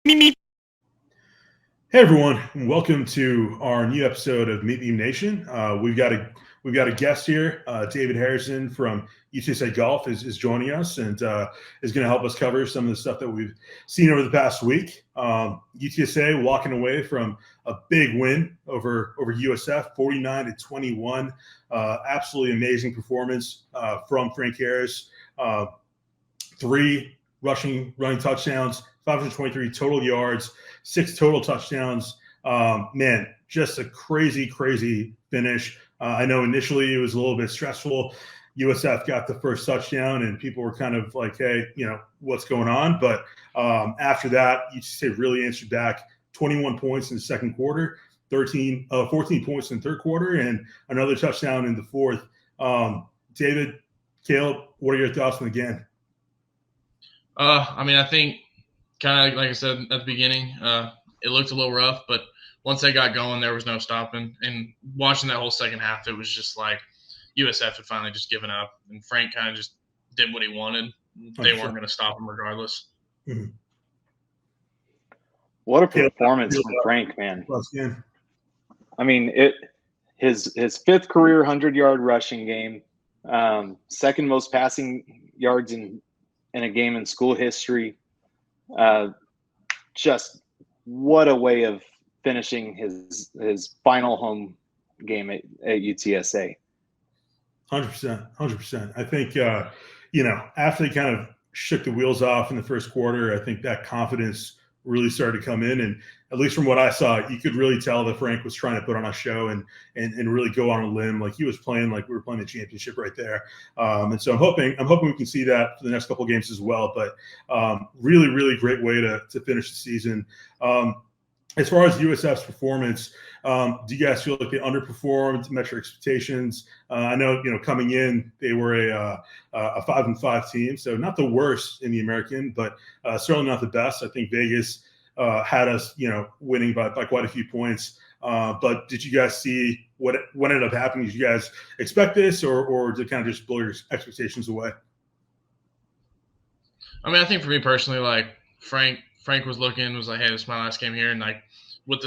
Hey everyone, welcome to our new episode of Meet Me Nation. We've got a guest here, David Harrison from UTSA Golf is joining us and is going to help us cover some of the stuff that we've seen over the past week. UTSA walking away from a big win over USF, 49-21. Absolutely amazing performance from Frank Harris. 3 running touchdowns, 523 total yards, 6 total touchdowns. Man, just a crazy finish. I know initially it was a little bit stressful. USF got the first touchdown, and people were kind of like, hey, what's going on? But after that, UTSA really answered back. 21 points in the second quarter, 14 points in the third quarter, and another touchdown in the fourth. David, Caleb, what are your thoughts on the game? I think kind of like I said at the beginning, it looked a little rough, but once they got going, there was no stopping. And watching that whole second half, it was just like USF had finally just given up, and Frank kind of just did what he wanted. They weren't going to stop him regardless. Mm-hmm. What a performance from Frank, man! I mean, his 5th career 100-yard rushing game, second most passing yards in a game in school history. Just what a way of finishing his final home game at UTSA. 100%. I think, after they kind of shook the wheels off in the first quarter, I think that confidence really started to come in. And at least from what I saw, you could really tell that Frank was trying to put on a show and really go on a limb. Like he was playing like we were playing the championship right there. And so I'm hoping we can see that for the next couple of games as well. But really great way to finish the season. As far as USF's performance, do you guys feel like they underperformed, met your expectations? I know, coming in, they were a 5-5 team, so not the worst in the American, but certainly not the best. I think Vegas had us, winning by quite a few points. But did you guys see what ended up happening? Did you guys expect this, or did it kind of just blow your expectations away? I mean, I think for me personally, like Frank was like, hey, this is my last game here. And like with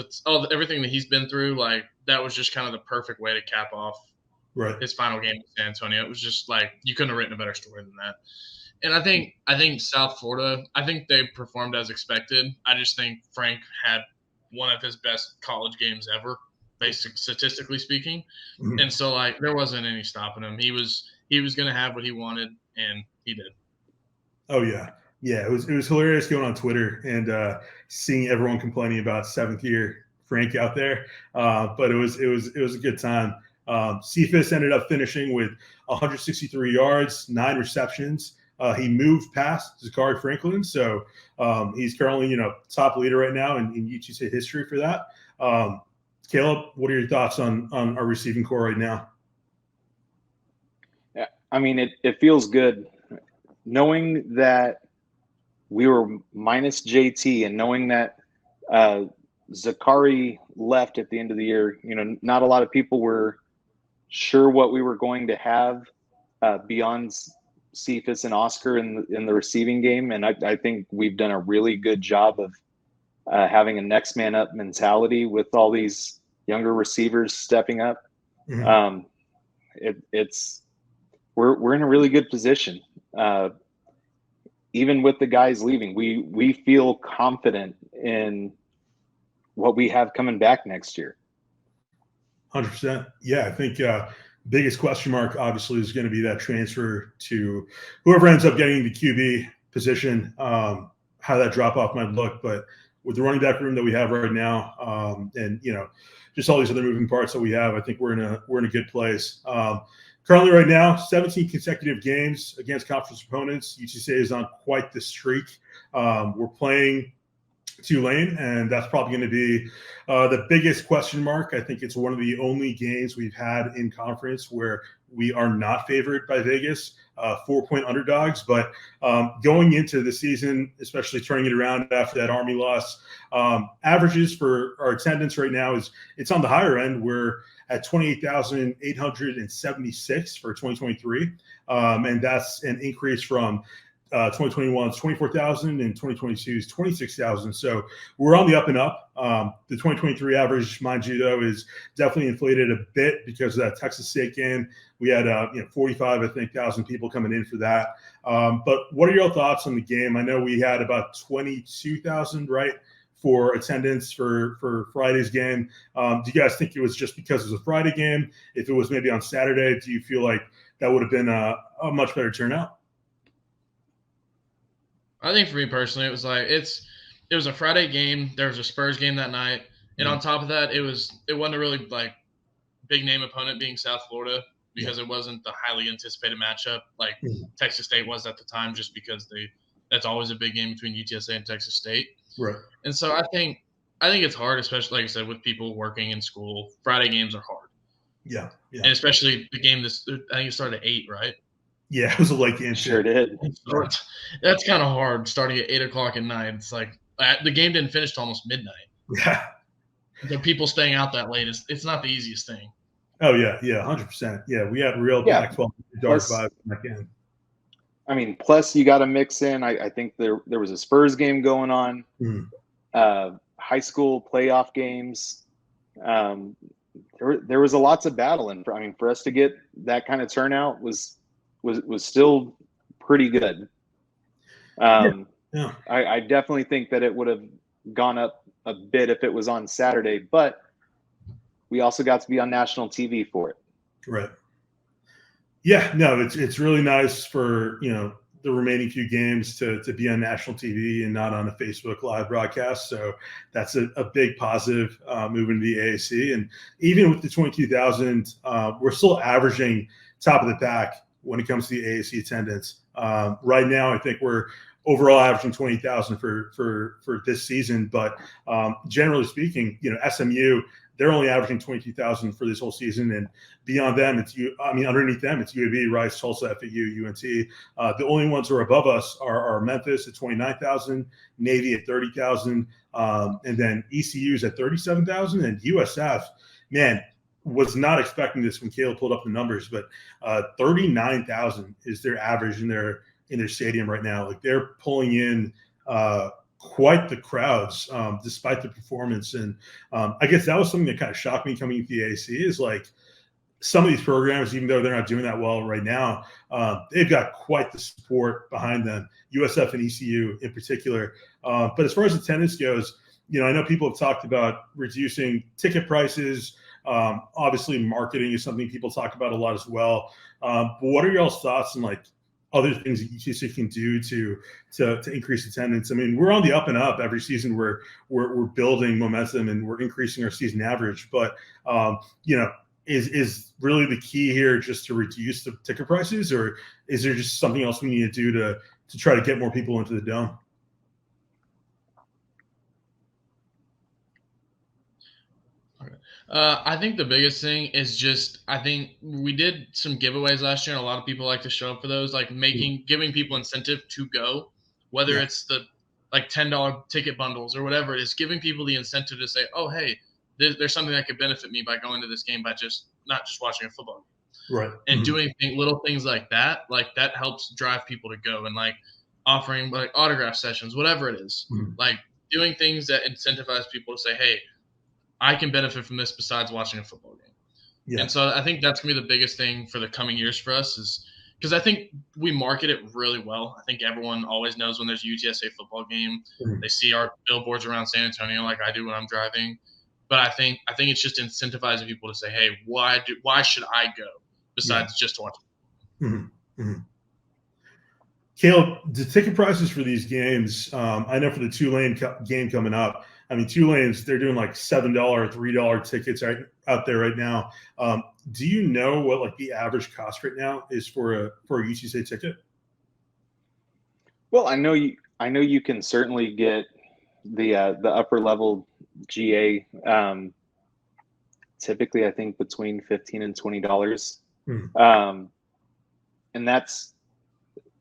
everything that he's been through, like that was just kind of the perfect way to cap off his final game in San Antonio. It was just like, you couldn't have written a better story than that. And I think South Florida, I think they performed as expected. I just think Frank had one of his best college games ever, statistically speaking. Mm-hmm. And so like, there wasn't any stopping him. He was going to have what he wanted, and he did. Oh yeah. Yeah, it was hilarious going on Twitter and seeing everyone complaining about 7th year Frank out there. But it was a good time. Cephas ended up finishing with 163 yards, 9 receptions. He moved past Zachary Franklin, so he's currently top leader right now in UTSA history for that. Caleb, what are your thoughts on our receiving core right now? Yeah, I mean it feels good knowing that we were minus JT and knowing that Zachary left at the end of the year. Not a lot of people were sure what we were going to have beyond Cephas and Oscar in the receiving game. And I think we've done a really good job of having a next man up mentality with all these younger receivers stepping up. Mm-hmm. We're in a really good position. Even with the guys leaving, we feel confident in what we have coming back next year. 100%. Yeah, I think biggest question mark obviously is going to be that transfer to whoever ends up getting the QB position, how that drop off might look. But with the running back room that we have right now, and just all these other moving parts that we have, I think we're in a good place. Currently, right now, 17 consecutive games against conference opponents. UTSA is on quite the streak. We're playing Tulane, and that's probably going to be the biggest question mark. I think it's one of the only games we've had in conference where we are not favored by Vegas, 4-point underdogs. But going into the season, especially turning it around after that Army loss, averages for our attendance right now it's on the higher end. We're at 28,876 for 2023, and that's an increase from 2021 is 24,000 and 2022 is 26,000. So we're on the up and up. The 2023 average, mind you, though, is definitely inflated a bit because of that Texas State game. We had 45, I think, thousand people coming in for that. But what are your thoughts on the game? I know we had about 22,000, right, for attendance for Friday's game. Do you guys think it was just because it was a Friday game? If it was maybe on Saturday, do you feel like that would have been a much better turnout? I think for me personally, it was like it was a Friday game. There was a Spurs game that night, and on top of that, it wasn't a really like big name opponent being South Florida because it wasn't the highly anticipated matchup like Texas State was at the time, just because that's always a big game between UTSA and Texas State. Right. And so I think it's hard, especially like I said, with people working in school. Friday games are hard. Yeah. And especially the game I think it started at 8, right? Yeah, it was a late game. Sure did. So that's kind of hard starting at 8:00 at night. It's like the game didn't finish till almost midnight. Yeah. The people staying out that late it's not the easiest thing. Oh yeah, 100%. Yeah, we had real Pac-12 dark vibe in that game. I mean, plus you got to mix in. I think there was a Spurs game going on, high school playoff games. There was a lots of battling. I mean, for us to get that kind of turnout was still pretty good. I definitely think that it would have gone up a bit if it was on Saturday, but we also got to be on national TV for it. Right. Yeah, no, it's really nice for, the remaining few games to be on national TV and not on a Facebook live broadcast. So that's a big positive moving to the AAC. And even with the 22,000, we're still averaging top of the pack when it comes to the AAC attendance. Right now, I think we're overall averaging 20,000 for this season. But generally speaking, SMU, they're only averaging 22,000 for this whole season, and beyond them, underneath them, it's UAB, Rice, Tulsa, FAU, UNT. The only ones who are above us are Memphis at 29,000, Navy at 30,000, and then ECU's at 37,000, and USF, man, was not expecting this when Caleb pulled up the numbers, but 39,000 is their average in their stadium right now. Like, they're pulling in quite the crowds, despite the performance. And I guess that was something that kind of shocked me coming into the AAC is like some of these programs, even though they're not doing that well right now, they've got quite the support behind them, USF and ECU in particular. But as far as attendance goes, I know people have talked about reducing ticket prices. Obviously, marketing is something people talk about a lot as well. But what are y'all's thoughts on like other things that UTSA can do to increase attendance? I mean, we're on the up and up every season. We're building momentum and we're increasing our season average. But is really the key here just to reduce the ticket prices, or is there just something else we need to do to try to get more people into the dome? I think the biggest thing is I think we did some giveaways last year, and a lot of people like to show up for those, like giving people incentive to go, whether it's the like $10 ticket bundles or whatever it is, giving people the incentive to say, oh, hey, there's something that could benefit me by going to this game by not just watching a football game. Right. And doing little things like that helps drive people to go, and like offering like autograph sessions, whatever it is, like doing things that incentivize people to say, hey, I can benefit from this besides watching a football game. Yeah. And so I think that's going to be the biggest thing for the coming years for us, is because I think we market it really well. I think everyone always knows when there's a UTSA football game. They see our billboards around San Antonio like I do when I'm driving. But I think it's just incentivizing people to say, hey, why should I go besides just to watch it? Caleb, the ticket prices for these games, I know for the Tulane game coming up, I mean, Tulane's, they're doing like $7, $3 tickets out there right now. Do you know what like the average cost right now is for a UTSA ticket? Well, I know you can certainly get the upper level GA, typically I think between $15 and $20. And that's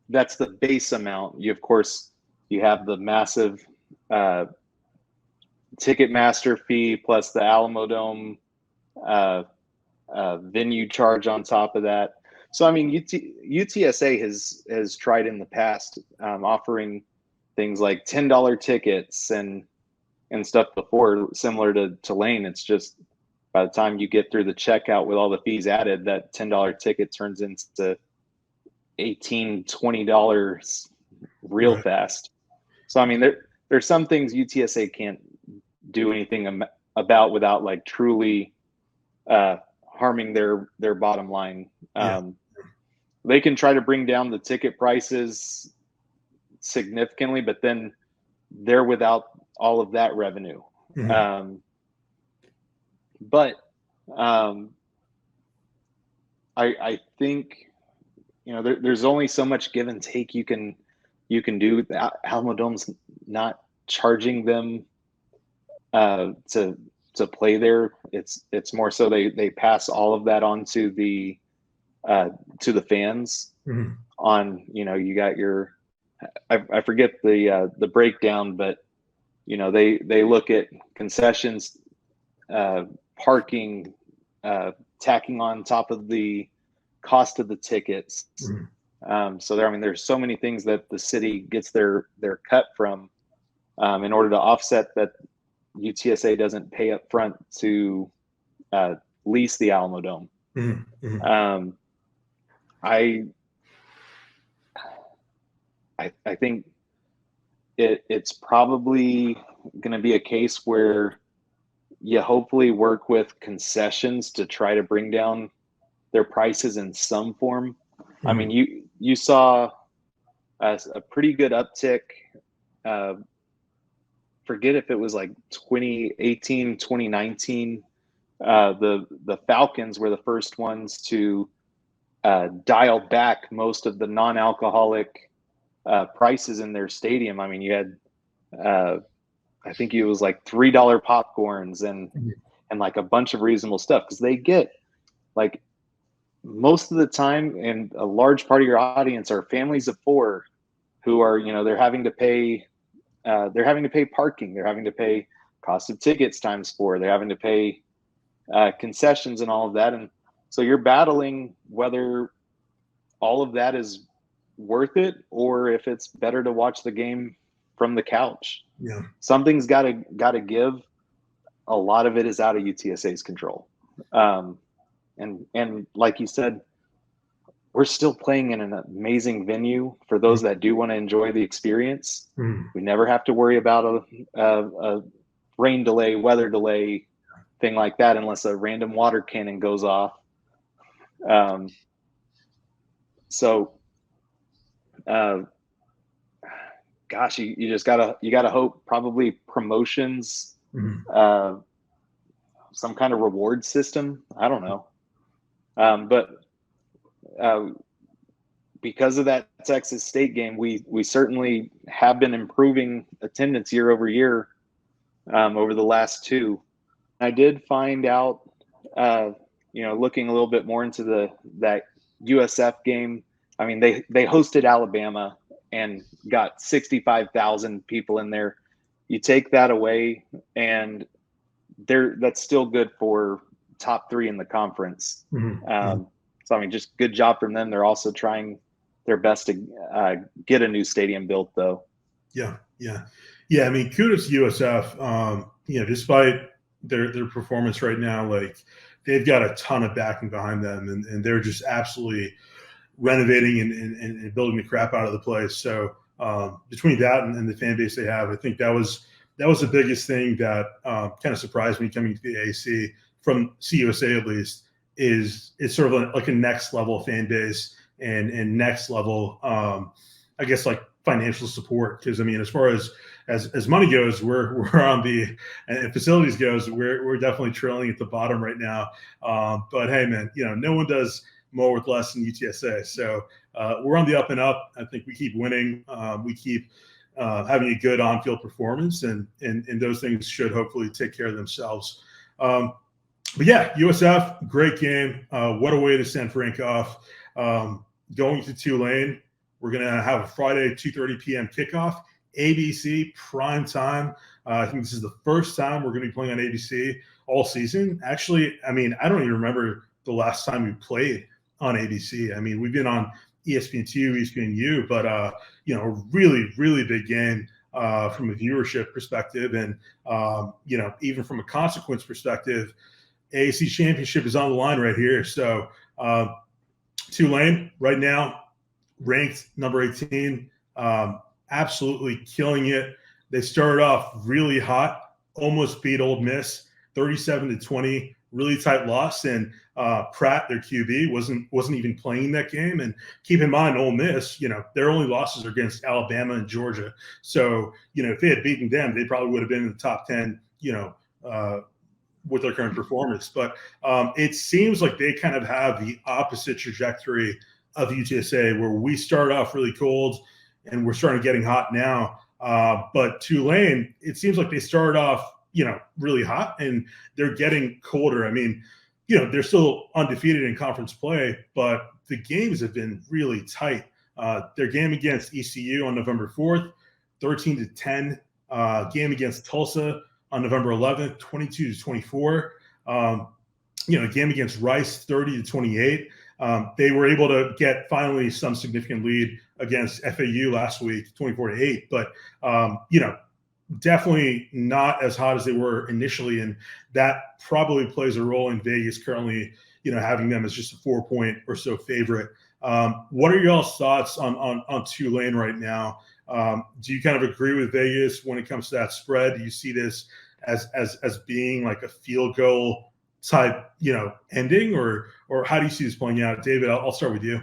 the base amount. You, of course, you have the massive Ticketmaster fee plus the Alamo Dome venue charge on top of that. So I mean, UTSA has tried in the past offering things like $10 tickets and stuff before, similar to Tulane. It's just by the time you get through the checkout with all the fees added, that $10 ticket turns into $18, $20 real fast. So I mean, there's some things UTSA can't do anything about without like truly harming their bottom line. They can try to bring down the ticket prices significantly, but then they're without all of that revenue. Mm-hmm. I think, you know, there's only so much give and take you can do. Alamodome's not charging them to play there. It's more so they pass all of that on to the fans. Mm-hmm. On, you know, you got your, I forget the breakdown, but you know, they look at concessions, parking, tacking on top of the cost of the tickets. Mm-hmm. So there, I mean, there's so many things that the city gets their cut from in order to offset that UTSA doesn't pay up front to lease the Alamodome. Mm-hmm. Mm-hmm. I think it's probably going to be a case where you hopefully work with concessions to try to bring down their prices in some form. Mm-hmm. I mean, you saw a pretty good uptick. Forget if it was like 2018, 2019. The Falcons were the first ones to dial back most of the non-alcoholic prices in their stadium. I mean, you had, I think it was like $3 popcorns and like a bunch of reasonable stuff, because they get, like, most of the time, and a large part of your audience are families of four who are, you know, they're having to pay parking, they're having to pay cost of tickets times 4, they're having to pay concessions and all of that, and so you're battling whether all of that is worth it or if it's better to watch the game from the couch. Yeah, something's got to give. A lot of it is out of UTSA's control, and like you said, we're still playing in an amazing venue for those that do want to enjoy the experience. We never have to worry about a rain delay, weather delay, thing like that, unless a random water cannon goes off. Gosh, you just gotta hope probably promotions, some kind of reward system. I don't know. But because of that Texas State game, we certainly have been improving attendance year over year over the last 2. I did find out, you know, looking a little bit more into that USF game. I mean, they hosted Alabama and got 65,000 people in there. You take that away, and that's still good for top 3 in the conference. So I mean, just good job from them. They're also trying their best to get a new stadium built, though. Yeah. I mean, kudos to USF. You know, despite their performance right now, like, they've got a ton of backing behind them, and they're just absolutely renovating and building the crap out of the place. So between that and the fan base they have, I think that was the biggest thing that kind of surprised me coming to the AC from CUSA, at least, is it's sort of like a next level fan base and next level, I guess, like financial support. Because I mean, as far as money goes, we're on the, and facilities goes, we're definitely trailing at the bottom right now. But hey, man, you know, no one does more with less than UTSA. So we're on the up and up. I think we keep winning. We keep having a good on-field performance, and those things should hopefully take care of themselves. But yeah, USF, great game. What a way to send Frank off. Going to Tulane, we're going to have a Friday 2:30 p.m. kickoff. ABC prime time. I think this is the first time we're going to be playing on ABC all season. Actually, I mean, I don't even remember the last time we played on ABC. I mean, we've been on ESPN2, ESPNU, but really, really big game from a viewership perspective, and even from a consequence perspective. AAC championship is on the line right here. So Tulane right now ranked number 18, absolutely killing it. They started off really hot, almost beat Ole Miss 37-20, really tight loss. And Pratt, their QB, wasn't even playing that game. And keep in mind, Ole Miss, their only losses are against Alabama and Georgia. So if they had beaten them, they probably would have been in the top 10. With their current performance. But it seems like they kind of have the opposite trajectory of UTSA, where we started off really cold and we're starting getting hot now. But Tulane, it seems like they started off, really hot and they're getting colder. I mean, they're still undefeated in conference play, but the games have been really tight. Their game against ECU on November 4th, 13-10. Game against Tulsa on November 11th, 22-24. Game against Rice, 30-28. They were able to get finally some significant lead against FAU last week, 24-8. But, definitely not as hot as they were initially. And that probably plays a role in Vegas currently, having them as just a 4-point or so favorite. What are y'all's thoughts on Tulane right now? Do you kind of agree with Vegas when it comes to that spread? Do you see this as being like a field goal type, ending, or how do you see this playing out? David, I'll start with you.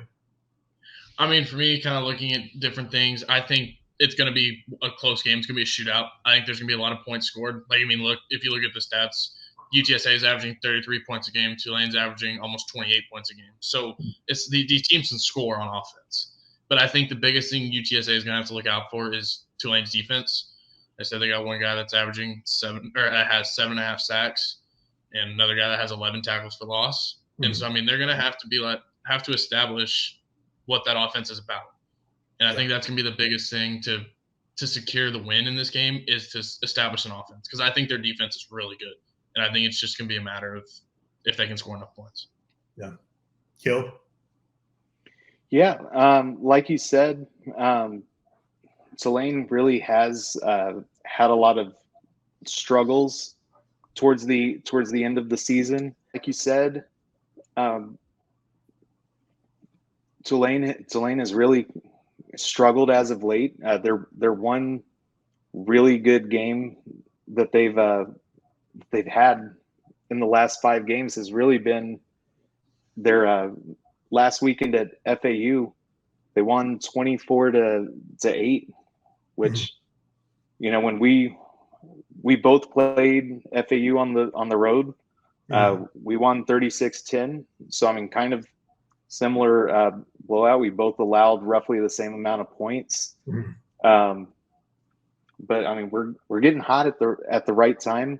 I mean, for me, kind of looking at different things, I think it's going to be a close game. It's going to be a shootout. I think there's going to be a lot of points scored. If you look at the stats, UTSA is averaging 33 points a game. Tulane's averaging almost 28 points a game. So it's these teams can score on offense. But I think the biggest thing UTSA is going to have to look out for is Tulane's defense. I said they got one guy that's averaging has 7.5 sacks, and another guy that has 11 tackles for loss. Mm-hmm. And so, they're going to have to establish what that offense is about. And I think that's going to be the biggest thing to secure the win in this game is to establish an offense, because I think their defense is really good. And I think it's just going to be a matter of if they can score enough points. Yeah. Kill. Yeah. Like you said, Tulane really has had a lot of struggles towards the end of the season. Like you said, Tulane has really struggled as of late. Their one really good game that they've had in the last 5 games has really been their last weekend at FAU. They won 24-8, which when we both played FAU on the road, we won 36-10. So kind of similar blowout. We both allowed roughly the same amount of points. But we're getting hot at the right time.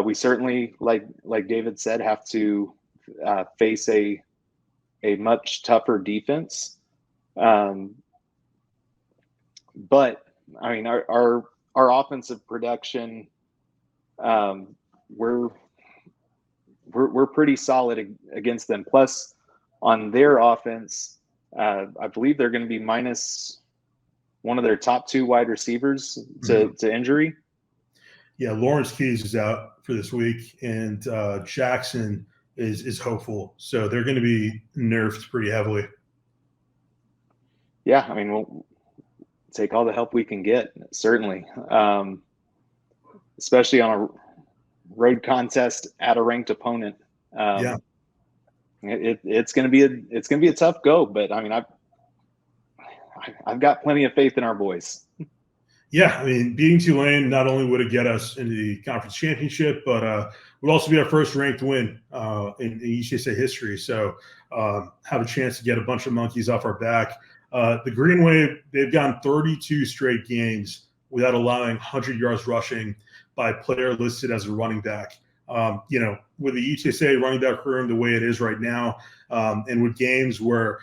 We certainly, like David said, have to face a much tougher defense. But our offensive production, we're pretty solid against them. Plus, on their offense, I believe they're going to be minus one of their top 2 wide receivers to injury. Yeah, Lawrence Keys is out for this week, and Jackson is hopeful. So they're going to be nerfed pretty heavily. Yeah, we'll take all the help we can get, certainly. Especially on a road contest at a ranked opponent. It's going to be a tough go, but I've got plenty of faith in our boys. Yeah, beating Tulane not only would it get us into the conference championship, but would also be our first ranked win in UTSA history. So have a chance to get a bunch of monkeys off our back. The Green Wave, they've gone 32 straight games without allowing 100 yards rushing by a player listed as a running back. With the UTSA running back room the way it is right now, and with games where,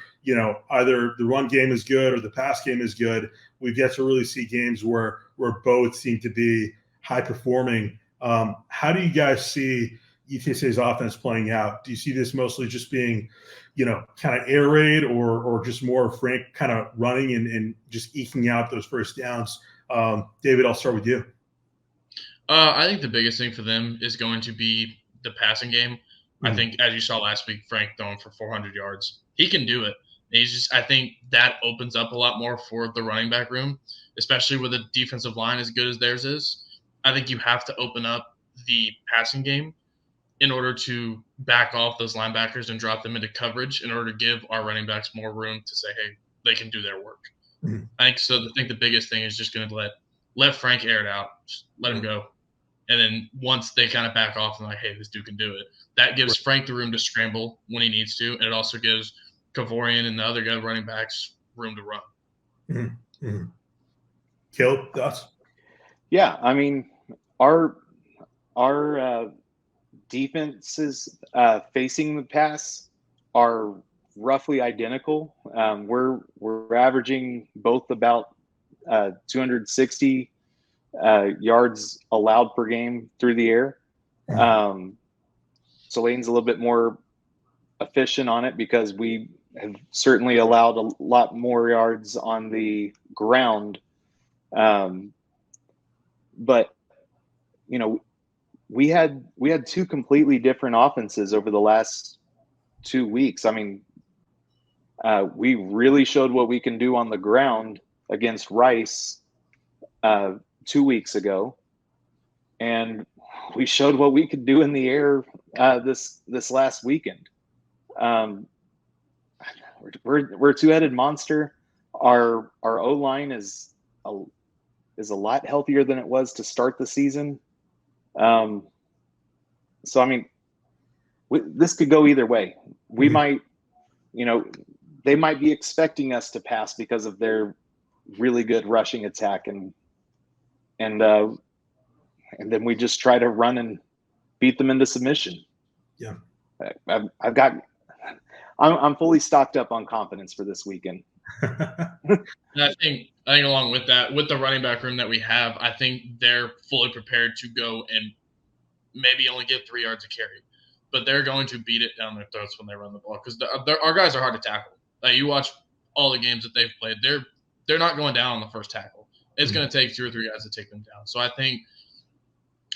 either the run game is good or the pass game is good, we've yet to really see games where both seem to be high performing. How do you guys see, UTSA's offense playing out? Do you see this mostly just being, kind of air raid or just more Frank kind of running and just eking out those first downs? David, I'll start with you. I think the biggest thing for them is going to be the passing game. I think, as you saw last week, Frank throwing for 400 yards. He can do it. I think that opens up a lot more for the running back room, especially with a defensive line as good as theirs is. I think you have to open up the passing game in order to back off those linebackers and drop them into coverage in order to give our running backs more room to say, hey, they can do their work. I think the biggest thing is just going to let Frank air it out, just let him go. And then once they kind of back off and like, hey, this dude can do it, that gives Frank the room to scramble when he needs to, and it also gives Kavorian and the other good running backs room to run. Caleb, thoughts? Yeah, I mean, our defenses facing the pass are roughly identical. We're averaging both about 260 yards allowed per game through the air. Tulane's a little bit more efficient on it because we have certainly allowed a lot more yards on the ground. But we had two completely different offenses over the last 2 weeks. I mean, we really showed what we can do on the ground against Rice 2 weeks ago, and we showed what we could do in the air this last weekend. We're a two-headed monster. Our O-line is a lot healthier than it was to start the season. So I mean, this could go either way. We might, they might be expecting us to pass because of their really good rushing attack, and then we just try to run and beat them into submission. Yeah, I'm fully stocked up on confidence for this weekend. And I think along with that, with the running back room that we have, I think they're fully prepared to go and maybe only get 3 yards a carry, but they're going to beat it down their throats when they run the ball because our guys are hard to tackle. Like, you watch all the games that they've played, they're not going down on the first tackle. It's going to take 2 or 3 guys to take them down. So I think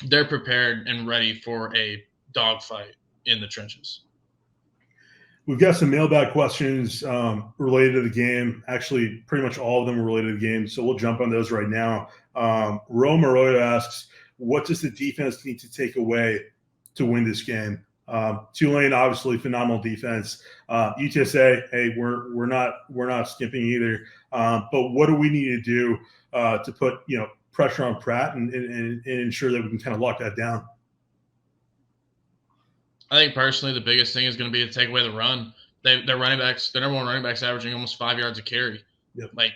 they're prepared and ready for a dogfight in the trenches. We've got some mailbag questions related to the game. Actually, pretty much all of them are related to the game, so we'll jump on those right now. Rome Arroyo asks, what does the defense need to take away to win this game? Tulane, obviously, phenomenal defense. UTSA, hey, we're not skimping either. But what do we need to do to put pressure on Pratt and ensure that we can kind of lock that down? I think personally the biggest thing is going to be to take away the run. Their running backs, their number one running backs, averaging almost 5 yards a carry. Yep. Like,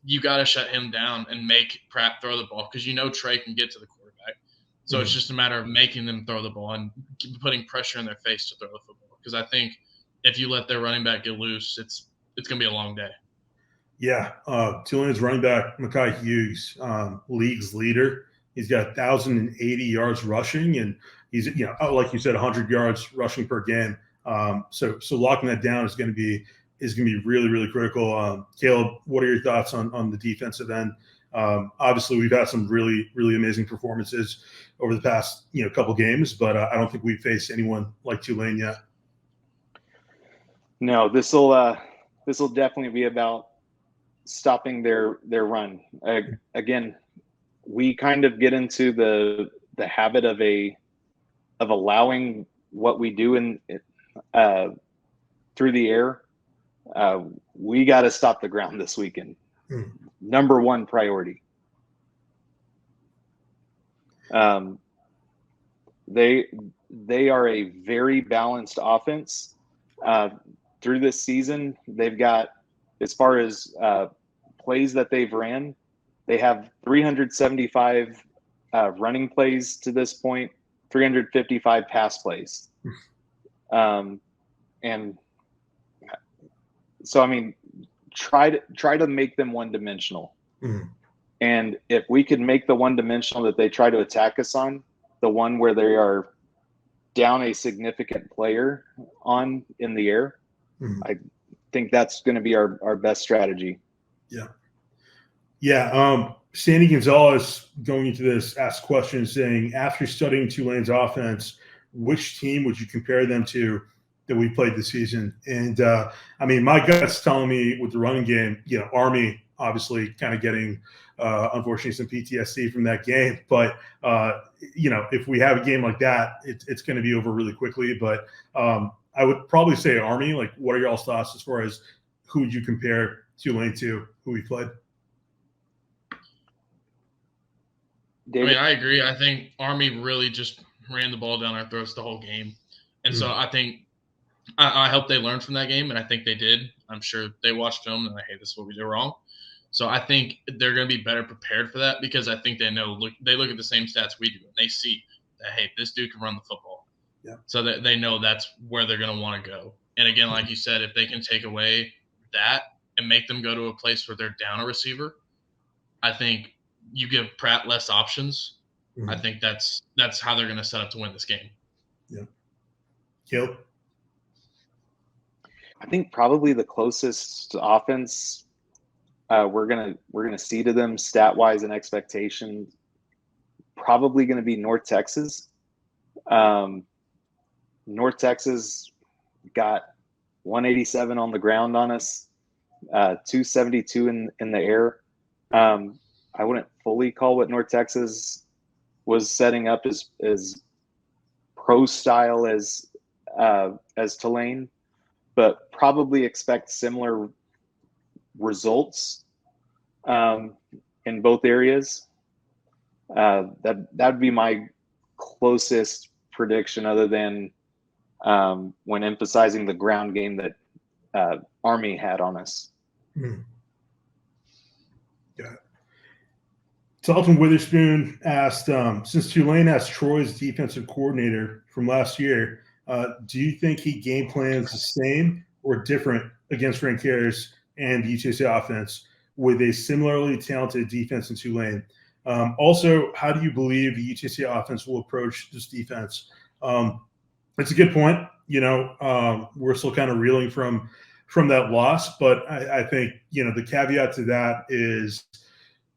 you got to shut him down and make Pratt throw the ball because Trey can get to the quarterback. So it's just a matter of making them throw the ball and putting pressure in their face to throw the football. Because I think if you let their running back get loose, it's going to be a long day. Yeah, Tulane's running back, Mekhi Hughes, league's leader. He's got 1,080 yards rushing, and he's, like you said, 100 yards rushing per game. So locking that down is going to be really, really critical. Caleb, what are your thoughts on the defensive end? Obviously, we've had some really, really amazing performances over the past couple games, but I don't think we've faced anyone like Tulane yet. No, this will definitely be about stopping their run. Again, we kind of get into the habit of allowing what we do in through the air. We got to stop the ground this weekend. Number one priority. They are a very balanced offense. Through this season, they've got, as far as plays that they've ran, they have 375 running plays to this point, 355 pass plays. And so, I mean, try to make them one-dimensional. And if we could make the one-dimensional that they try to attack us on, the one where they are down a significant player on in the air, I think that's going to be our best strategy. Yeah. Yeah. Sandy Gonzalez going into this asked questions saying, after studying Tulane's offense, which team would you compare them to that we played this season? And I mean, my gut's telling me with the running game, Army obviously kind of getting unfortunately some PTSD from that game. But if we have a game like that, it's going to be over really quickly. But I would probably say Army. Like, what are y'all's thoughts as far as who would you compare Tulane to, who we played? David? I mean, I agree. I think Army really just ran the ball down our throats the whole game. And so I think I hope they learned from that game, and I think they did. I'm sure they watched film and like, hey, this is what we did wrong. So I think they're going to be better prepared for that because I think they know they look at the same stats we do, and they see that, hey, this dude can run the football. Yeah. So that they know that's where they're going to want to go. And again, like you said, if they can take away that and make them go to a place where they're down a receiver, I think you give Pratt less options. I think that's how they're going to set up to win this game. Yeah. Caleb? I think probably the closest offense we're gonna see to them stat wise and expectation probably going to be North Texas. North Texas got 187 on the ground on us, 272 in the air. I wouldn't fully call what North Texas was setting up as pro style as Tulane, but probably expect similar results in both areas. That'd be my closest prediction, other than when emphasizing the ground game that Army had on us. Yeah. Dalton Witherspoon asked, since Tulane has Troy's defensive coordinator from last year, do you think he game plans the same or different against Ranqueres and the UTSA offense with a similarly talented defense in Tulane? Also, how do you believe the UTSA offense will approach this defense? It's a good point. We're still kind of reeling from that loss, but I think, the caveat to that is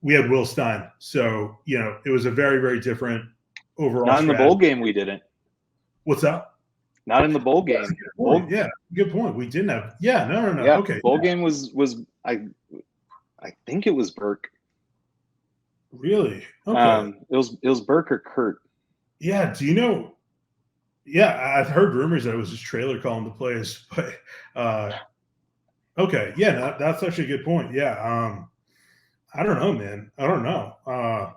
we had Will Stein. So, it was a very, very different overall Not in strategy. the bowl game, we didn't. What's that? Not in the bowl game. Yeah, good point. We didn't have. Yeah, no. Yeah, okay. Bowl game was I think it was Burke. Really? Okay. It was Burke or Kurt. Yeah. Do you know? Yeah, I've heard rumors that it was his trailer calling the plays, but okay. Yeah, that's actually a good point. Yeah. I don't know, man. I don't know.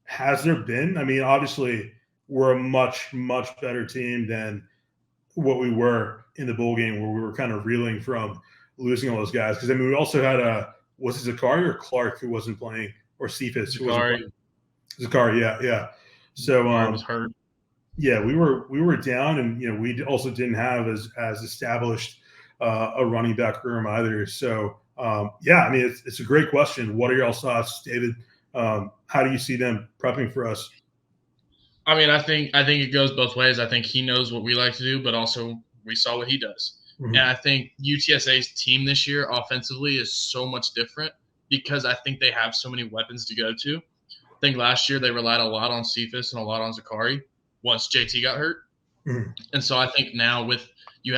Has there been? I mean, obviously, we're a much, much better team than what we were in the bowl game, where we were kind of reeling from losing all those guys. Because, I mean, we also had was it Zakari or Clark who wasn't playing, or Cephas who wasn't playing? Zakari, yeah. So was hurt. Yeah, we were down, and we also didn't have as established a running back room either. So yeah, I mean, it's a great question. What are your thoughts, David? How do you see them prepping for us? I mean, I think it goes both ways. I think he knows what we like to do, but also we saw what he does. And I think UTSA's team this year offensively is so much different because I think they have so many weapons to go to. I think last year they relied a lot on Cephas and a lot on Zakari once JT got hurt. And so I think now with you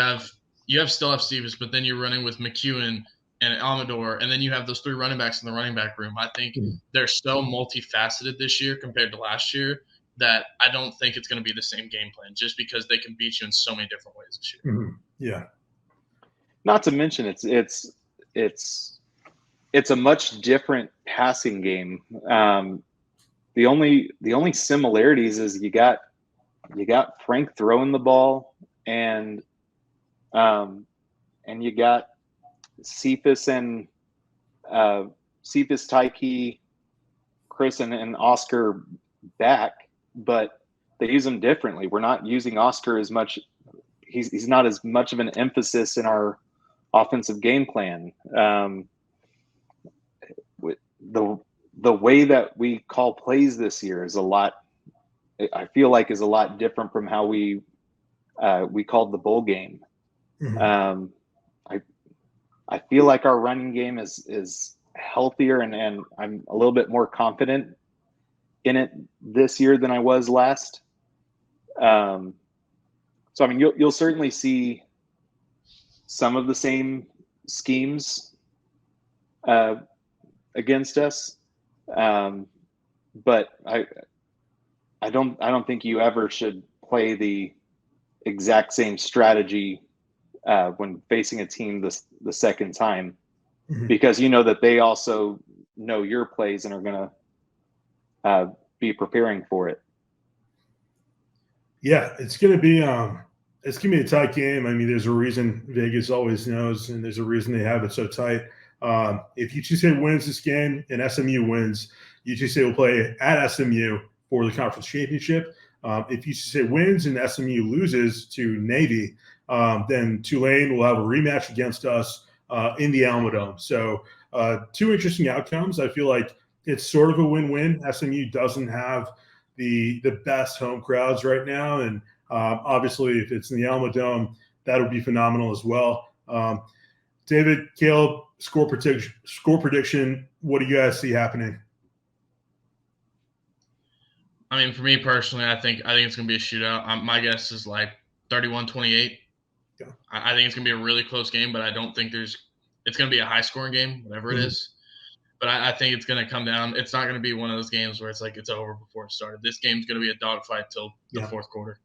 still have Cephas, but then you're running with McEwen and Amador, and then you have those three running backs in the running back room. I think they're so multifaceted this year compared to last year that I don't think it's going to be the same game plan, just because they can beat you in so many different ways this year. Yeah. Not to mention it's a much different passing game. The only similarities is you got Frank throwing the ball, and you got Cephas and Cephas, Tyke, Chris, and Oscar back, but they use them differently. We're not using Oscar as much. He's not as much of an emphasis in our offensive game plan. The way that we call plays this year is a lot I feel like is a lot different from how we called the bowl game. Mm-hmm. I feel like our running game is healthier, and I'm a little bit more confident in it this year than I was last. So I mean, you'll certainly see some of the same schemes against us, but I don't think you ever should play the exact same strategy when facing a team the second time, Mm-hmm. because you know that they also know your plays and are going to be preparing for it. Yeah, it's gonna be a tight game. I mean, there's a reason Vegas always knows, and there's a reason they have it so tight. If UTSA wins this game and SMU wins, UTSA will play at SMU for the conference championship. If UTSA wins and SMU loses to Navy, then Tulane will have a rematch against us in the Alamo Dome. So two interesting outcomes. I feel like it's sort of a win-win. SMU doesn't have the best home crowds right now, and obviously if it's in the Alamo Dome, that would be phenomenal as well. David, Caleb, score prediction. What do you guys see happening? I mean, for me personally, I think it's going to be a shootout. My guess is like 31-28. Yeah. I think it's going to be a really close game, but I don't think it's going to be a high-scoring game, whatever it is. But I think it's going to come down. It's not going to be one of those games where it's like it's over before it started. This game's going to be a dogfight till the fourth quarter.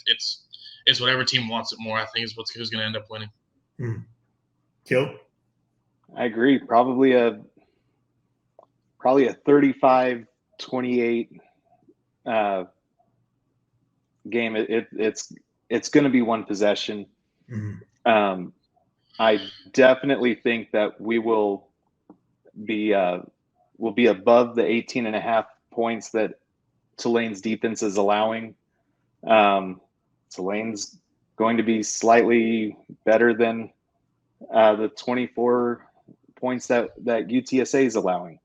It's whatever team wants it more, I think, is who's going to end up winning. Caleb? I agree. Probably a 35-28 game. It's going to be one possession. Mm-hmm. I definitely think that we will be above the 18.5 points that Tulane's defense is allowing. Tulane's going to be slightly better than the 24 points that UTSA is allowing,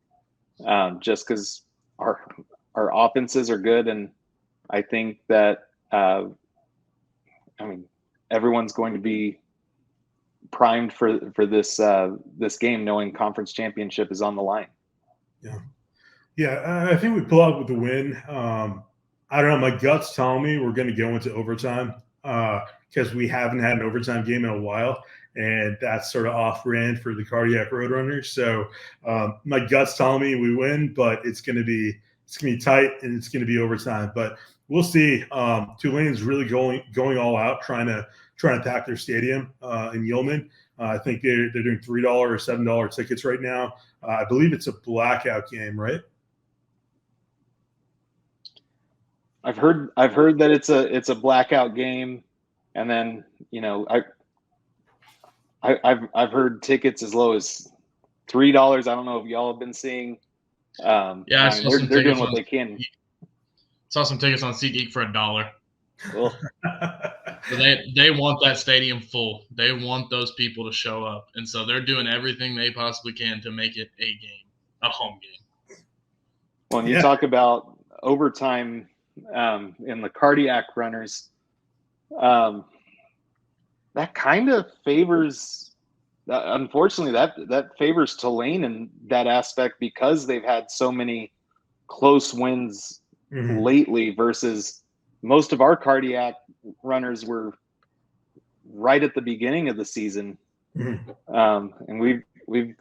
just because our offenses are good, and I think that everyone's going to be primed for this game, knowing conference championship is on the line. Yeah, I think we pull out with the win. I don't know. My gut's telling me we're going to go into overtime because we haven't had an overtime game in a while, and that's sort of off-brand for the Cardiac Roadrunners. So my gut's telling me we win, but it's going to be tight, and it's going to be overtime. But we'll see. Tulane's really going all out, trying to pack their stadium in Yulman. I think they're doing $3 or $7 tickets right now. I believe it's a blackout game, right? I've heard that it's a blackout game, and then I've heard tickets as low as $3. I don't know if y'all have been seeing. Yeah, they're doing what they can. Saw some tickets on SeatGeek for $1. Cool. So they want that stadium full. They want those people to show up, and so they're doing everything they possibly can to make it a home game. When you talk about overtime in the Cardiac Runners, that kind of favors. Unfortunately, that favors Tulane in that aspect, because they've had so many close wins lately versus most of our Cardiac Runners were right at the beginning of the season. And we've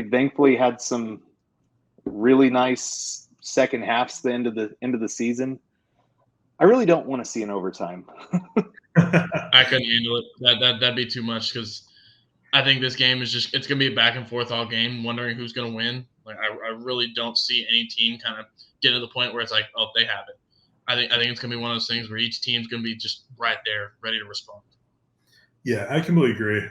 thankfully had some really nice second halves the end of the season. I really don't want to see an overtime. I couldn't handle it. That'd be too much, because I think this game is it's going to be a back and forth all game, wondering who's going to win. Like I really don't see any team kind of get to the point where it's like, oh, they have it. I think it's going to be one of those things where each team's going to be just right there, ready to respond. Yeah, I completely agree.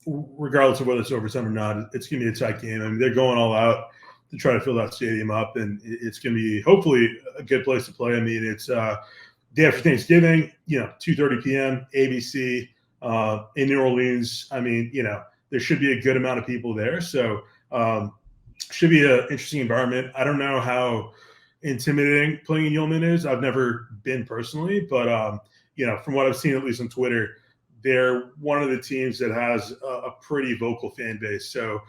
Regardless of whether it's overtime or not, it's going to be a tight game. I mean, they're going all out to try to fill that stadium up, and it's going to be hopefully a good place to play. I mean, it's day after Thanksgiving, 2:30 p.m. ABC in New Orleans. I mean, there should be a good amount of people there, so should be an interesting environment. I don't know how intimidating playing in Yeoman is. I've never been personally, but from what I've seen, at least on Twitter, they're one of the teams that has a pretty vocal fan base. So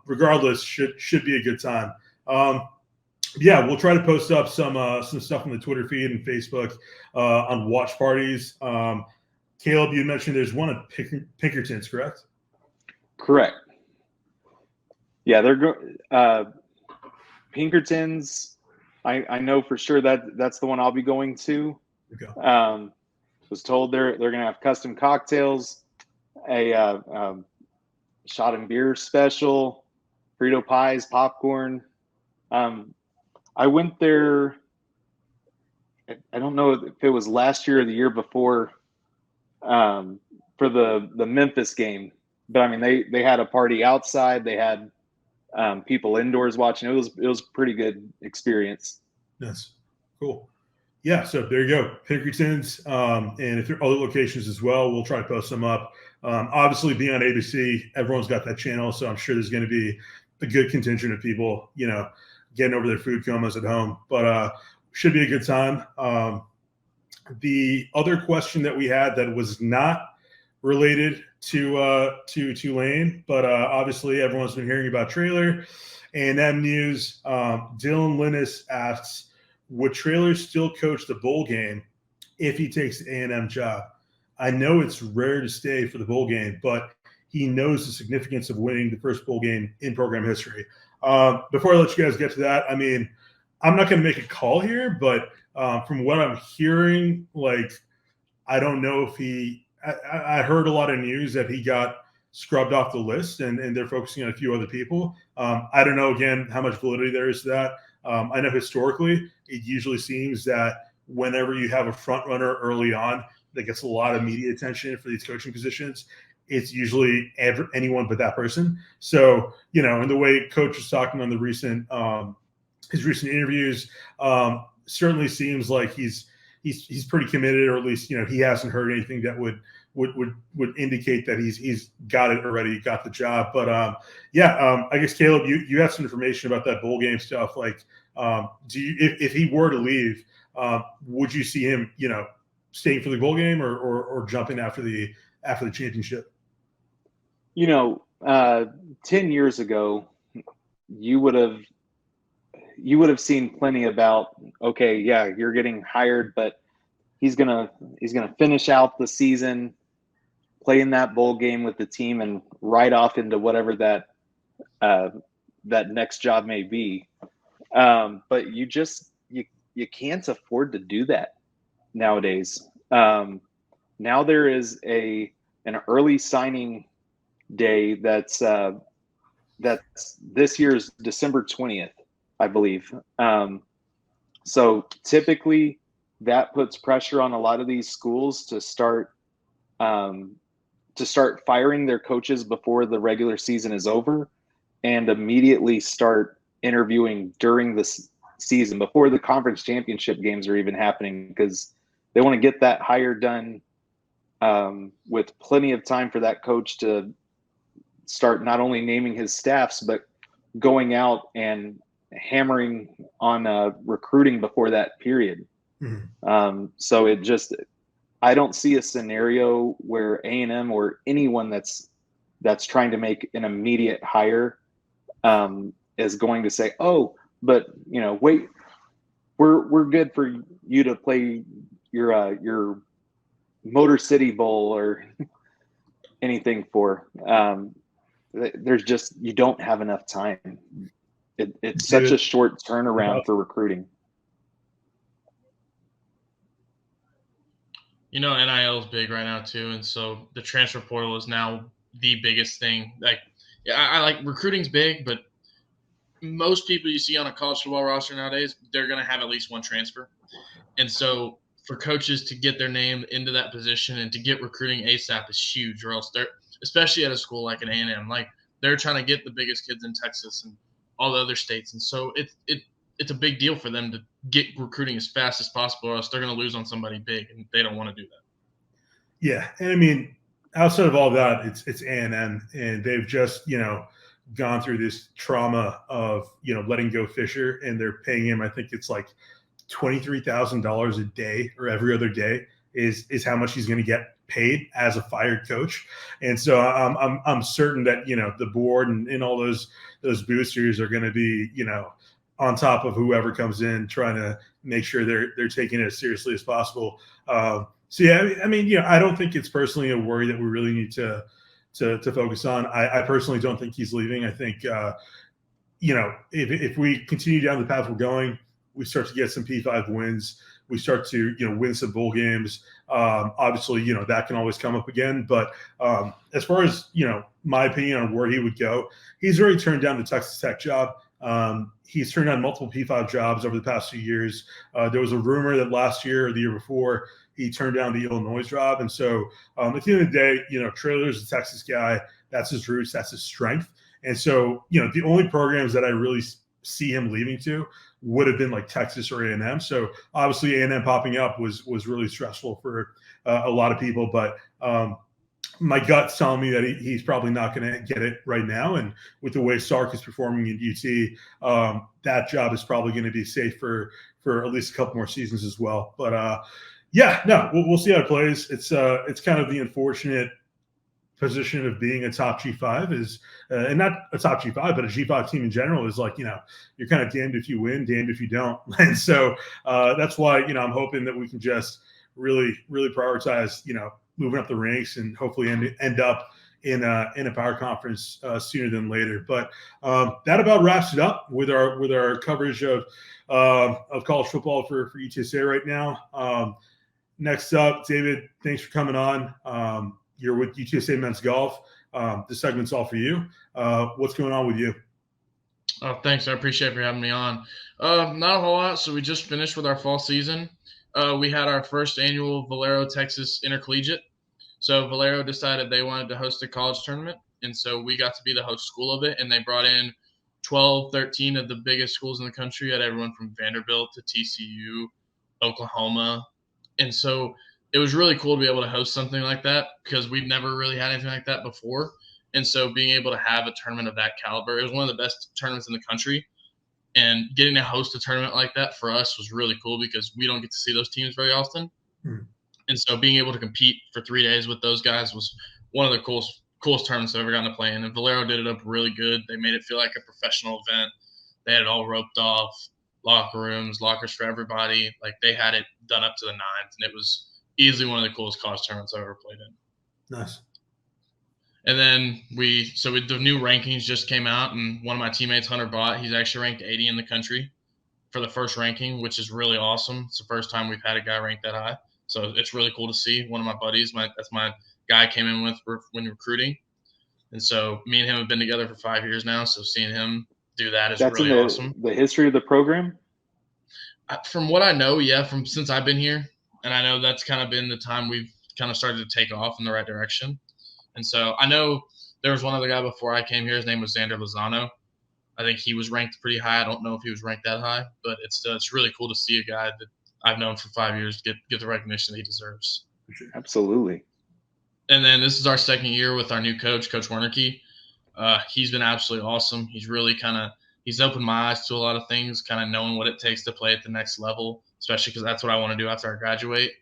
regardless, should be a good time. We'll try to post up some stuff on the Twitter feed and Facebook on watch parties. Caleb, you mentioned there's one at Pinkerton's, correct? Correct. Yeah, they're Pinkerton's. I know for sure that's the one I'll be going to. Okay. Was told they're going to have custom cocktails, a shot and beer special, Frito pies, popcorn. I went there. I don't know if it was last year or the year before for the Memphis game, but I mean they had a party outside. They had people indoors watching. It was a pretty good experience. That's cool. Yeah, so there you go, Pinkerton's, and if there are other locations as well, we'll try to post them up. Obviously, being on ABC, everyone's got that channel, so I'm sure there's going to be a good contingent of people, getting over their food comas at home. But should be a good time. The other question that we had that was not related to Tulane, but obviously everyone's been hearing about Traylor. A&M news. Dylan Linus asks, would Traylor still coach the bowl game if he takes the A&M job? I know it's rare to stay for the bowl game, but he knows the significance of winning the first bowl game in program history. Before I let you guys get to that, I mean, I'm not going to make a call here, but from what I'm hearing, I don't know if I heard a lot of news that he got scrubbed off the list and they're focusing on a few other people. I don't know, again, how much validity there is to that. I know historically, it usually seems that whenever you have a front runner early on that gets a lot of media attention for these coaching positions, it's usually anyone but that person. So, in the way Coach was talking on the his recent interviews, certainly seems like he's pretty committed, or at least he hasn't heard anything that would indicate that he's got it already, got the job. But I guess Caleb, you have some information about that bowl game stuff. If he were to leave, would you see him staying for the bowl game or jumping after the championship? 10 years ago, you would have seen plenty about, okay, yeah, you're getting hired, but he's gonna finish out the season, play in that bowl game with the team, and ride off into whatever that next job may be. But you can't afford to do that nowadays. Now there is an early signing day that's this year's December 20th, I believe. So typically that puts pressure on a lot of these schools to start firing their coaches before the regular season is over, and immediately start interviewing during the season before the conference championship games are even happening, because they want to get that hire done with plenty of time for that coach to start not only naming his staffs, but going out and hammering on recruiting before that period. Mm-hmm. So I don't see a scenario where A&M or anyone that's trying to make an immediate hire is going to say, oh, but wait, we're good for you to play your Motor City Bowl or anything for. There's just, you don't have enough time. It's such a short turnaround for recruiting. NIL is big right now too, and so the transfer portal is now the biggest thing. I like recruiting's big, but most people you see on a college football roster nowadays, they're going to have at least one transfer. And so for coaches to get their name into that position and to get recruiting ASAP is huge, or else they're, especially at a school like an A&M, they're trying to get the biggest kids in Texas and all the other states. And so it's a big deal for them to get recruiting as fast as possible, or else they're going to lose on somebody big, and they don't want to do that. Yeah, and I mean, outside of all that, it's A&M, and they've just gone through this trauma of, letting go Fisher, and they're paying him, I think it's like $23,000 a day or every other day is how much he's going to get paid as a fired coach. And so I'm certain that, the board and all those boosters are going to be, on top of whoever comes in, trying to make sure they're taking it as seriously as possible. So yeah, I mean, I don't think it's personally a worry that we really need to focus on. I personally don't think he's leaving. I think, if we continue down the path we're going, we start to get some P5 wins. We start to, win some bowl games. Obviously, that can always come up again. But as far as, my opinion on where he would go, he's already turned down the Texas Tech job. He's turned down multiple P5 jobs over the past few years. There was a rumor that last year or the year before he turned down the Illinois job. And so at the end of the day, Traylor's a Texas guy. That's his roots. That's his strength. And so, the only programs that I really see him leaving to would have been like Texas or A&M. So obviously A&M popping up was really stressful for a lot of people. But my gut's telling me that he's probably not going to get it right now. And with the way Sark is performing in UT, that job is probably going to be safe for at least a couple more seasons as well. But we'll see how it plays. It's kind of the unfortunate position of being a top G5 is, and not a top G5, but a G5 team in general is like, you're kind of damned if you win, damned if you don't. And so that's why, I'm hoping that we can just really, really prioritize, moving up the ranks and hopefully end up in a power conference sooner than later. But that about wraps it up with our coverage of college football for UTSA right now. Next up, David, thanks for coming on. You're with UTSA Men's Golf. This segment's all for you. What's going on with you? Oh, thanks. I appreciate it for having me on. Not a whole lot. So we just finished with our fall season. We had our first annual Valero, Texas Intercollegiate. So Valero decided they wanted to host a college tournament, and so we got to be the host school of it, and they brought in 12, 13 of the biggest schools in the country. Had everyone from Vanderbilt to TCU, Oklahoma. And so it was really cool to be able to host something like that because we'd never really had anything like that before. And so being able to have a tournament of that caliber, it was one of the best tournaments in the country. And getting to host a tournament like that for us was really cool because we don't get to see those teams very often. And so being able to compete for 3 days with those guys was one of the coolest tournaments I've ever gotten to play in. And Valero did it up really good. They made it feel like a professional event. They had it all roped off, locker rooms, lockers for everybody. Like they had it done up to the nines, and it was easily one of the coolest college tournaments I've ever played in. Nice. And then the new rankings just came out, and one of my teammates, Hunter Bott, he's actually ranked 80 in the country for the first ranking, which is really awesome. It's the first time we've had a guy ranked that high. So it's really cool to see. One of my buddies, that's my guy I came in with when recruiting. And so me and him have been together for 5 years now. So seeing him do that is really awesome. The history of the program? From what I know, yeah, from since I've been here. And I know that's kind of been the time we've kind of started to take off in the right direction. And so I know there was one other guy before I came here. His name was Xander Lozano. I think he was ranked pretty high. I don't know if he was ranked that high, but it's really cool to see a guy that I've known for 5 years get the recognition that he deserves. Absolutely. And then this is our second year with our new coach, Coach Wernicke. He's been absolutely awesome. He's really he's opened my eyes to a lot of things, kind of knowing what it takes to play at the next level, especially because that's what I want to do after I graduate.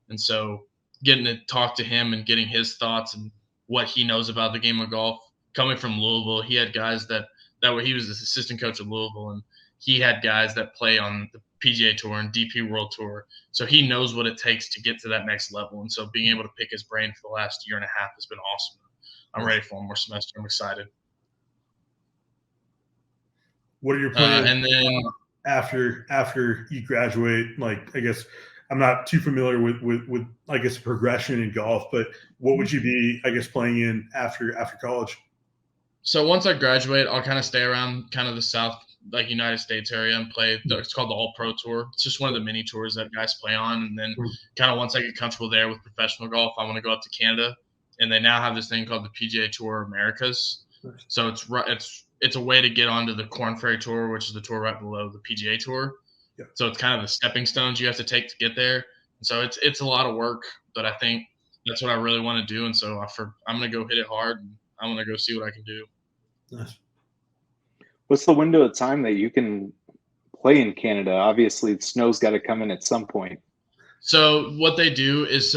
And so getting to talk to him and getting his thoughts and what he knows about the game of golf, coming from Louisville, he had guys he was the assistant coach at Louisville, and he had guys that play on the PGA Tour and DP World Tour. So he knows what it takes to get to that next level. And so being able to pick his brain for the last year and a half has been awesome. I'm ready for one more semester. I'm excited. What are your plans and then after you graduate? Like, I guess I'm not too familiar with I guess progression in golf, but what would you be, I guess, playing in after college? So once I graduate, I'll kind of stay around kind of the South, like United States area and play. It's called the All Pro Tour. It's just one of the mini tours that guys play on. And then kind of once I get comfortable there with professional golf, I want to go up to Canada. And they now have this thing called the PGA Tour Americas. So it's a way to get onto the Korn Ferry Tour, which is the tour right below the PGA Tour. Yeah. So it's kind of the stepping stones you have to take to get there. And so it's a lot of work, but I think that's what I really want to do. And so I'm going to go hit it hard, and I'm going to go see what I can do. Nice. What's the window of time that you can play in Canada? Obviously, the snow's got to come in at some point. So what they do is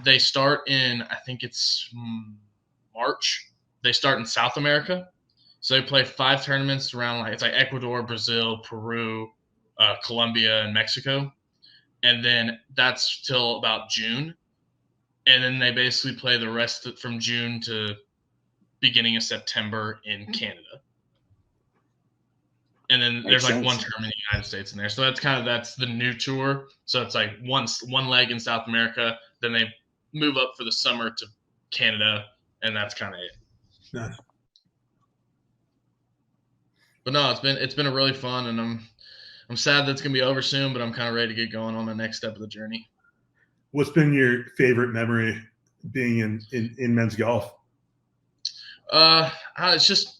they start in, I think it's March. They start in South America. So they play 5 tournaments around it's like Ecuador, Brazil, Peru, Colombia, and Mexico. And then that's till about June. And then they basically play the rest from June to beginning of September in Canada. And then there's one tournament in the United States in there. So that's the new tour. So it's like one leg in South America. Then they move up for the summer to Canada, and that's kind of it. Nice. But no, it's been a really fun, and I'm sad that it's gonna be over soon, but I'm kind of ready to get going on the next step of the journey. What's been your favorite memory being in men's golf? It's just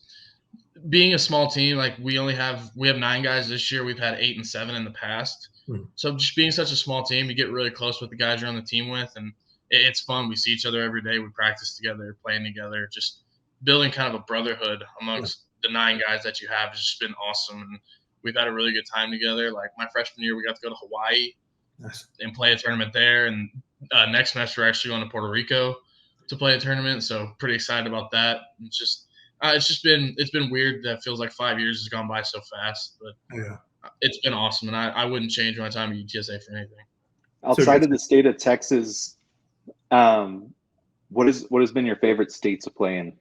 being a small team. Like we have 9 guys this year. We've had 8 and 7 in the past. So just being such a small team, you get really close with the guys you're on the team with, and it's fun. We see each other every day. We practice together, playing together, just building kind of a brotherhood amongst the 9 guys that you have has just been awesome. And we've had a really good time together. Like my freshman year, we got to go to Hawaii and play a tournament there. And next semester, we're actually going to Puerto Rico to play a tournament. So pretty excited about that. It's been weird that it feels like 5 years has gone by so fast, but it's been awesome. And I wouldn't change my time at UTSA for anything. Outside of the state of Texas, what has been your favorite state to play in?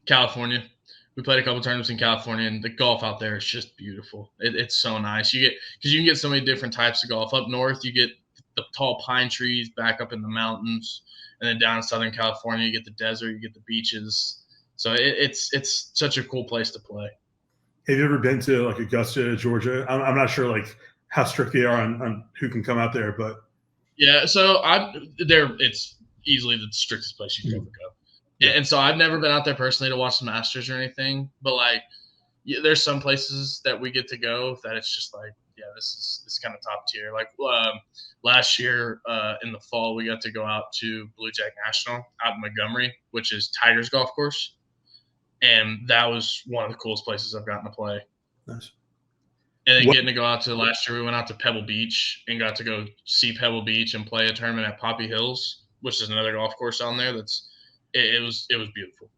California. We played a couple tournaments in California, and the golf out there is just beautiful. It's so nice. Because you can get so many different types of golf. Up north, you get the tall pine trees back up in the mountains, and then down in Southern California, you get the desert, you get the beaches. So it's such a cool place to play. Have you ever been to like Augusta, Georgia? I'm not sure like how strict they are on who can come out there, but yeah. So it's easily the strictest place you can ever go. Yeah, and so I've never been out there personally to watch the Masters or anything, but like there's some places that we get to go that it's just like, yeah, this is kind of top tier. Like last year in the fall, we got to go out to Blue Jack National out in Montgomery, which is Tiger's golf course. And that was one of the coolest places I've gotten to play. Nice. And then getting to go out to last year, we went out to Pebble Beach and got to go see Pebble Beach and play a tournament at Poppy Hills, which is another golf course down there. It was beautiful.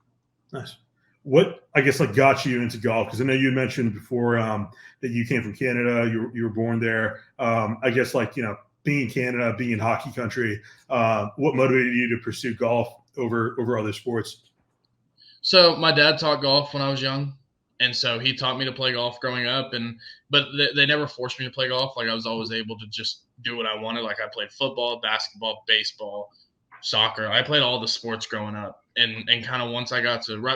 Nice. What, I guess, like got you into golf? Because I know you mentioned before that you came from Canada. You were born there. I guess, like, being in Canada, being in hockey country, what motivated you to pursue golf over other sports? So my dad taught golf when I was young, and so he taught me to play golf growing up. But they never forced me to play golf. Like I was always able to just do what I wanted. Like I played football, basketball, baseball, soccer. I played all the sports growing up, and kind of once right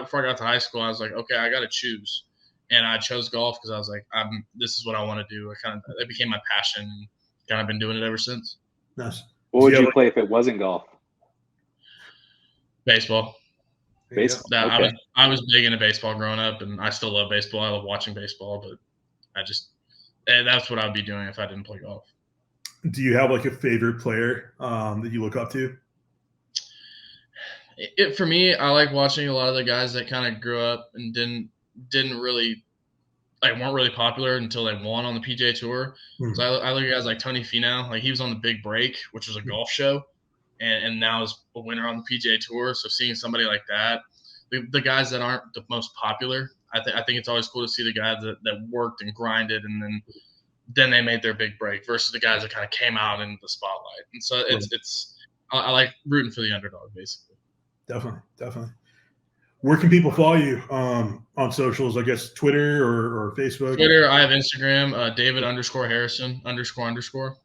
before I got to high school, I was like, okay, I got to choose, and I chose golf because I was like, this is what I want to do. It became my passion, and kind of been doing it ever since. Nice. What would you play if it wasn't golf? Baseball. Baseball. Okay. I was big into baseball growing up, and I still love baseball. I love watching baseball, but that's what I would be doing if I didn't play golf. Do you have like a favorite player that you look up to? For me, I like watching a lot of the guys that kind of grew up and didn't really weren't really popular until they won on the PGA Tour. Mm-hmm. So I look at guys like Tony Finau. Like he was on the Big Break, which was a golf show, and now is a winner on the PGA Tour. So seeing somebody like that, the guys that aren't the most popular, I think it's always cool to see the guys that worked and grinded, and then they made their big break versus the guys that kind of came out into the spotlight. And so I like rooting for the underdog, basically. Definitely. Where can people follow you on socials? I guess Twitter or Facebook? Twitter, I have Instagram, David_Harrison __.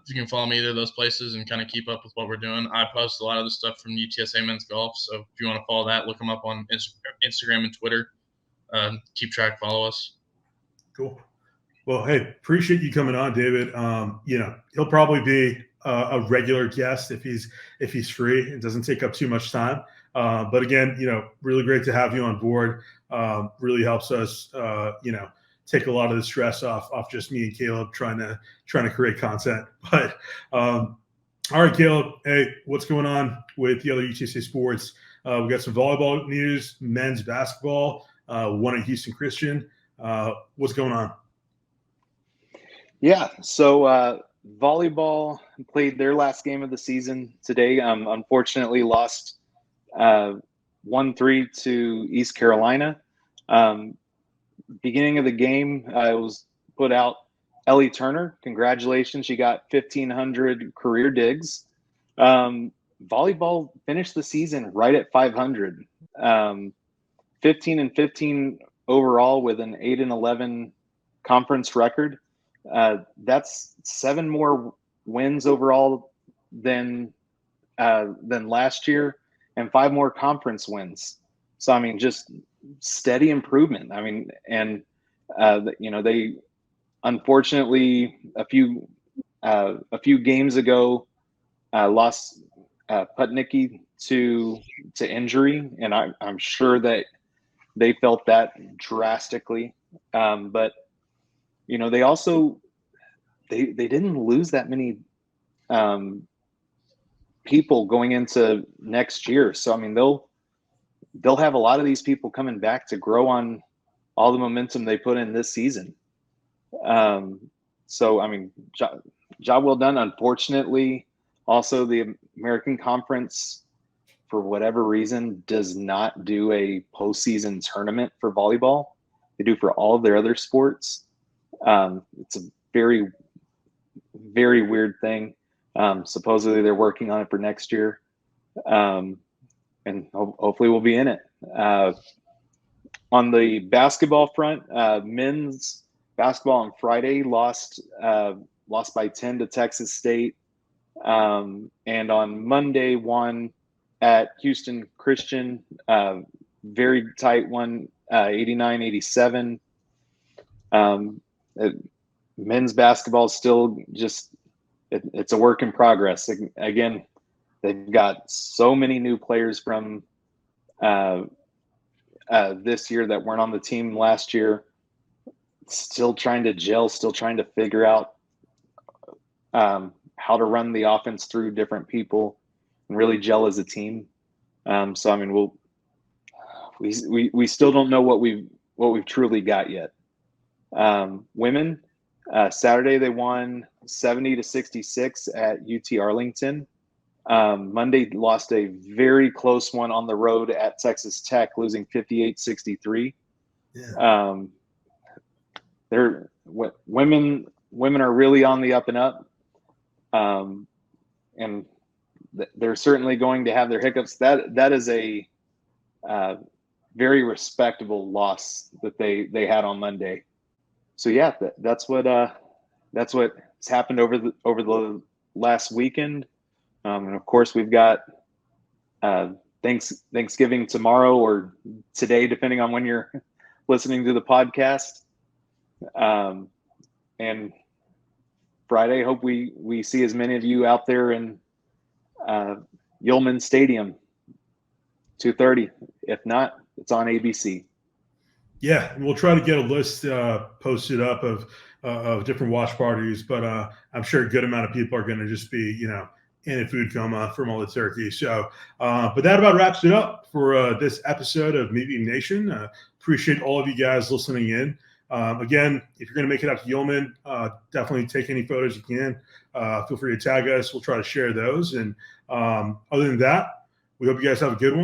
You can follow me either of those places and kind of keep up with what we're doing. I post a lot of the stuff from UTSA men's golf. So if you want to follow that, look them up on Instagram and Twitter. Keep track, follow us. Cool. Well, hey, appreciate you coming on, David. He'll probably be a regular guest if he's free. It doesn't take up too much time. But again, really great to have you on board. Really helps us, take a lot of the stress off just me and Caleb trying to create content. But all right, Caleb, hey, what's going on with the other UTSA sports? We got some volleyball news, men's basketball, one at Houston Christian. What's going on? Yeah, so volleyball played their last game of the season today. Unfortunately, lost 1-3 to East Carolina. Beginning of the game, it was put out Ellie Turner. Congratulations, she got 1,500 career digs. Volleyball finished the season right at 500. 15-15 overall with an 8-11 conference record. That's 7 more wins overall than last year, and 5 more conference wins. So, I mean, just steady improvement. I mean, and they unfortunately a few games ago lost Putnicki to injury, and I'm sure that they felt that drastically. But they also they didn't lose that many people going into next year. So I mean, they'll have a lot of these people coming back to grow on all the momentum they put in this season. So I mean, job well done. Unfortunately, also the American Conference, for whatever reason, does not do a postseason tournament for volleyball. They do for all of their other sports. It's a very, very weird thing. Supposedly they're working on it for next year. And hopefully we'll be in it. On the basketball front, men's basketball on Friday lost by 10 to Texas State. And on Monday won at Houston Christian, very tight one, 89-87. Men's basketball is still just it's a work in progress. Again, they've got so many new players from this year that weren't on the team last year. Still trying to gel, still trying to figure out how to run the offense through different people and really gel as a team. So I mean, we still don't know what we've truly got yet. Women, Saturday they won 70-66 at UT Arlington. Monday lost a very close one on the road at Texas Tech, losing 58-63. Yeah. Women are really on the up and up, and they're certainly going to have their hiccups. That is a very respectable loss that they had on Monday. So yeah, that's what's happened over the last weekend, and of course we've got Thanksgiving tomorrow or today, depending on when you're listening to the podcast. And Friday, hope we see as many of you out there in Yulman Stadium, 2:30. If not, it's on ABC. Yeah, and we'll try to get a list posted up of different watch parties, but I'm sure a good amount of people are going to just be, in a food coma from all the turkey. So, but that about wraps it up for this episode of Meet Me Nation. Appreciate all of you guys listening in. Again, if you're going to make it out to Yulman, definitely take any photos you can. Feel free to tag us. We'll try to share those. And other than that, we hope you guys have a good one.